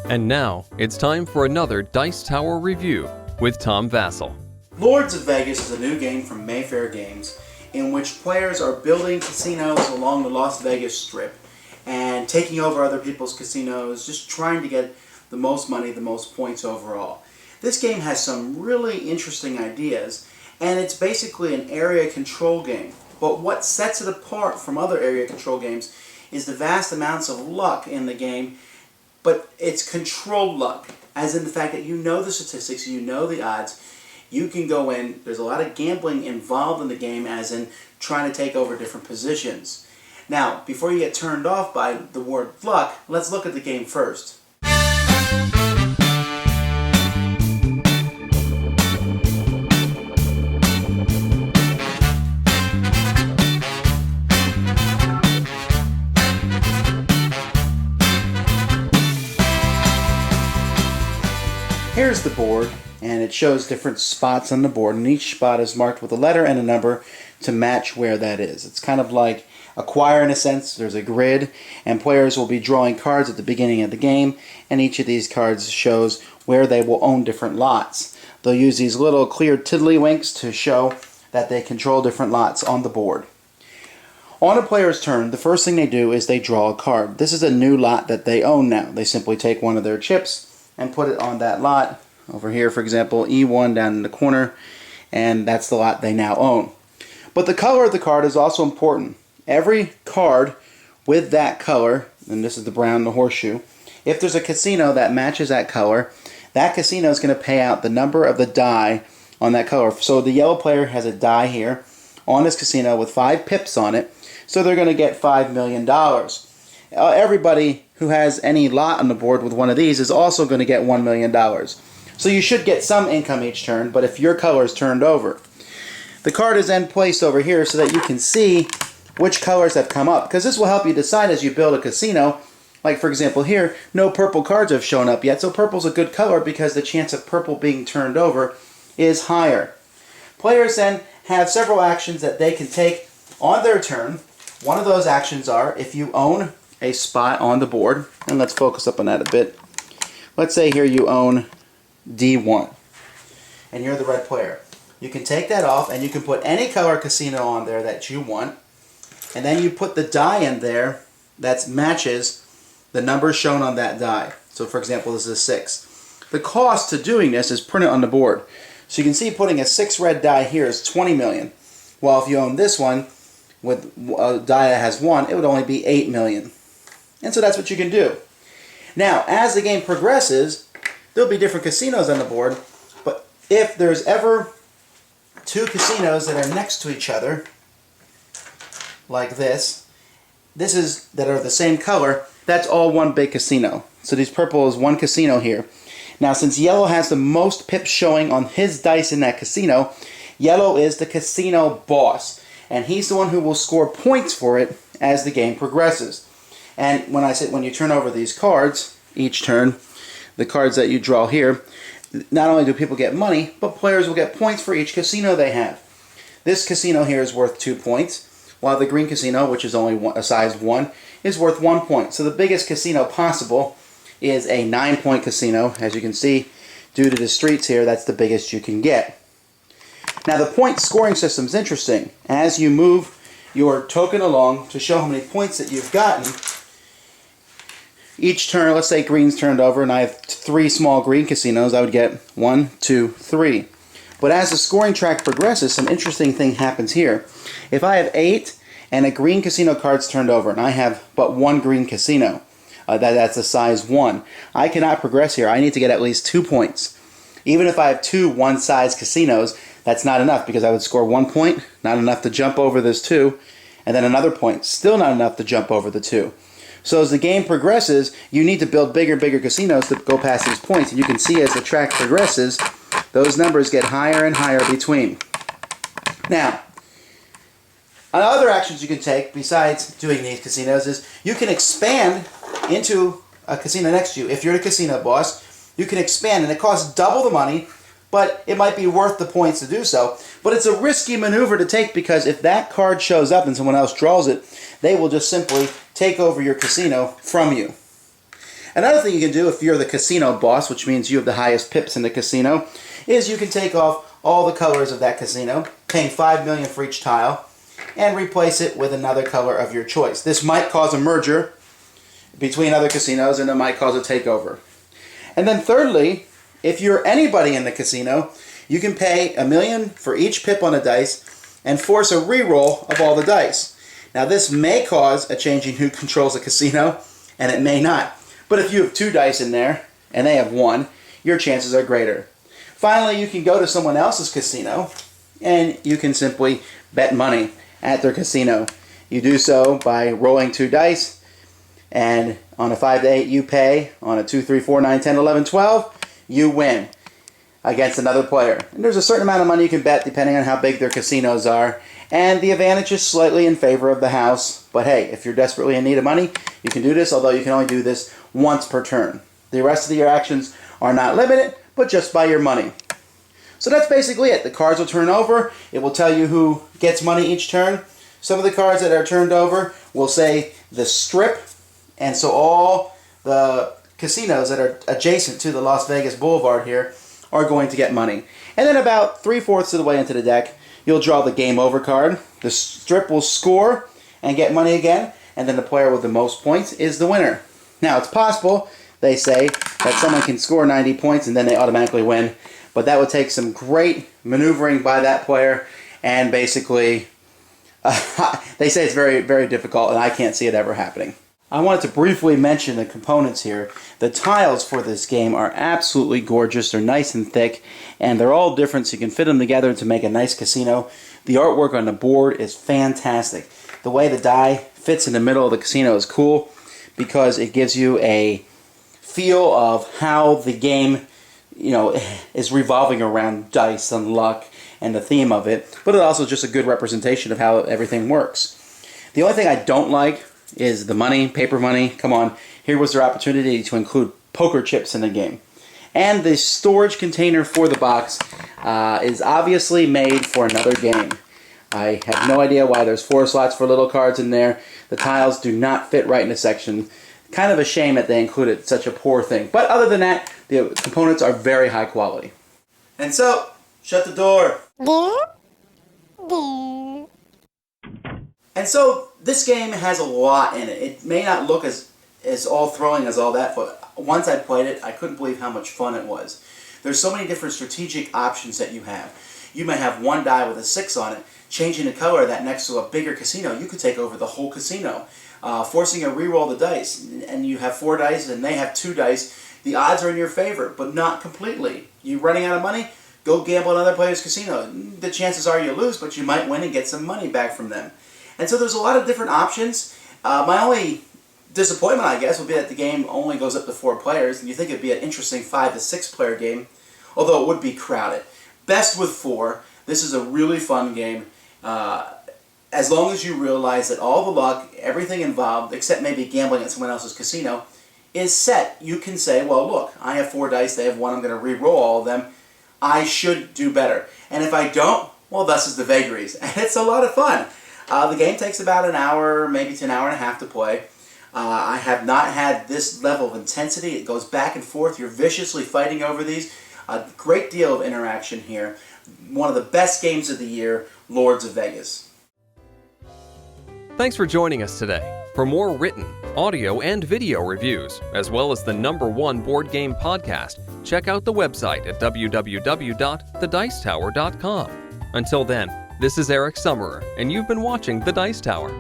And now, it's time for another Dice Tower review with Tom Vasel. Lords of Vegas is a new game from Mayfair Games in which players are building casinos along the Las Vegas Strip and taking over other people's casinos, just trying to get the most money, the most points overall. This game has some really interesting ideas, and it's basically an area control game. But what sets it apart from other area control games is the vast amounts of luck in the game, but it's controlled luck, as in the fact that you know the statistics, you know the odds, you can go in, there's a lot of gambling involved in the game, as in trying to take over different positions. Now, before you get turned off by the word luck, let's look at the game first. Here's the board, and it shows different spots on the board, and each spot is marked with a letter and a number to match where that is. It's kind of like Acquire in a sense. There's a grid, and players will be drawing cards at the beginning of the game, and each of these cards shows where they will own different lots. They'll use these little clear tiddlywinks to show that they control different lots on the board. On a player's turn, the first thing they do is they draw a card. This is a new lot that they own now. They simply take one of their chips and put it on that lot. Over here, for example, E1 down in the corner, and that's the lot they now own. But the color of the card is also important. Every card with that color, and this is the brown, the horseshoe, if there's a casino that matches that color, that casino is going to pay out the number of the die on that color. So the yellow player has a die here on this casino with 5 pips on it, so they're going to get $5 million. Everybody who has any lot on the board with one of these is also going to get $1 million. So you should get some income each turn, but if your color is turned over. The card is then placed over here so that you can see which colors have come up, because this will help you decide as you build a casino. Like for example here, no purple cards have shown up yet, so purple's a good color because the chance of purple being turned over is higher. Players then have several actions that they can take on their turn. One of those actions are if you own a spot on the board, and let's focus up on that a bit. Let's say here you own D1, and you're the red player. You can take that off, and you can put any color casino on there that you want, and then you put the die in there that matches the number shown on that die. So for example, this is a 6. The cost to doing this is printed on the board. So you can see putting a 6 red die here is 20 million. While if you own this one with a die that has 1, it would only be 8 million. And so that's what you can do. Now, as the game progresses, there'll be different casinos on the board, but if there's ever 2 casinos that are next to each other, like this is that are the same color, that's all one big casino. So this purple is one casino here. Now, since yellow has the most pips showing on his dice in that casino, yellow is the casino boss, and he's the one who will score points for it as the game progresses. And when you turn over these cards, each turn, the cards that you draw here, not only do people get money, but players will get points for each casino they have. This casino here is worth 2 points, while the green casino, which is only a size 1, is worth 1 point. So the biggest casino possible is a 9-point casino. As you can see, due to the streets here, that's the biggest you can get. Now the point scoring system is interesting. As you move your token along to show how many points that you've gotten, each turn, let's say green's turned over and I have 3 small green casinos, I would get 1, 2, 3. But as the scoring track progresses, some interesting thing happens here. If I have 8 and a green casino card's turned over and I have but 1 green casino, that's a size 1, I cannot progress here. I need to get at least 2 points. Even if I have 2 one-size casinos, that's not enough because I would score 1 point, not enough to jump over this 2, and then another point, still not enough to jump over the 2. So as the game progresses, you need to build bigger and bigger casinos to go past these points. And you can see as the track progresses, those numbers get higher and higher between. Now, other actions you can take besides doing these casinos is you can expand into a casino next to you. If you're the casino boss, you can expand, and it costs double the money, but it might be worth the points to do so. But it's a risky maneuver to take because if that card shows up and someone else draws it, they will just simply take over your casino from you. Another thing you can do if you're the casino boss, which means you have the highest pips in the casino, is you can take off all the colors of that casino, paying $5 million for each tile, and replace it with another color of your choice. This might cause a merger between other casinos, and it might cause a takeover. And then thirdly, if you're anybody in the casino, you can pay $1 million for each pip on a dice and force a re-roll of all the dice. Now this may cause a change in who controls the casino, and it may not. But if you have 2 dice in there, and they have 1, your chances are greater. Finally, you can go to someone else's casino, and you can simply bet money at their casino. You do so by rolling 2 dice, and on a 5 to 8 you pay, on a 2, 3, 4, 9, 10, 11, 12, you win against another player. And there's a certain amount of money you can bet depending on how big their casinos are, and the advantage is slightly in favor of the house. But hey, if you're desperately in need of money, you can do this, although you can only do this once per turn. The rest of your actions are not limited, but just by your money. So that's basically it. The cards will turn over. It will tell you who gets money each turn. Some of the cards that are turned over will say the strip, and so all the casinos that are adjacent to the Las Vegas Boulevard here are going to get money. And then about 3/4 of the way into the deck, you'll draw the game over card. The strip will score and get money again, and then the player with the most points is the winner. Now, it's possible, they say, that someone can score 90 points and then they automatically win, but that would take some great maneuvering by that player, and basically, they say it's very, very difficult, and I can't see it ever happening. I wanted to briefly mention the components here. The tiles for this game are absolutely gorgeous. They're nice and thick, and they're all different, so you can fit them together to make a nice casino. The artwork on the board is fantastic. The way the die fits in the middle of the casino is cool because it gives you a feel of how the game, is revolving around dice and luck and the theme of it, but it also is just a good representation of how everything works. The only thing I don't like is the money, paper money. Come on, here was their opportunity to include poker chips in the game. And the storage container for the box is obviously made for another game. I have no idea why there's 4 slots for little cards in there. The tiles do not fit right in the section. Kind of a shame that they included such a poor thing. But other than that, the components are very high quality. And so, shut the door. And so, this game has a lot in it. It may not look as all throwing as all that, but once I played it, I couldn't believe how much fun it was. There's so many different strategic options that you have. You may have one die with a 6 on it. Changing the color of that next to a bigger casino, you could take over the whole casino. Forcing a re-roll the dice, and you have 4 dice and they have 2 dice. The odds are in your favor, but not completely. You running out of money? Go gamble on another player's casino. The chances are you lose, but you might win and get some money back from them. And so there's a lot of different options. My only disappointment, I guess, would be that the game only goes up to 4 players, and you think it'd be an interesting 5 to 6 player game, although it would be crowded. Best with 4. This is a really fun game. As long as you realize that all the luck, everything involved, except maybe gambling at someone else's casino, is set. You can say, well, look, I have 4 dice, they have 1, I'm going to re-roll all of them. I should do better. And if I don't, well, thus is the vagaries. And it's a lot of fun. The game takes about an hour, maybe to an hour and a half to play. I have not had this level of intensity. It goes back and forth. You're viciously fighting over these. A great deal of interaction here. One of the best games of the year, Lords of Vegas. Thanks for joining us today. For more written, audio, and video reviews, as well as the #1 board game podcast, check out the website at www.thedicetower.com. Until then, this is Eric Summerer, and you've been watching The Dice Tower.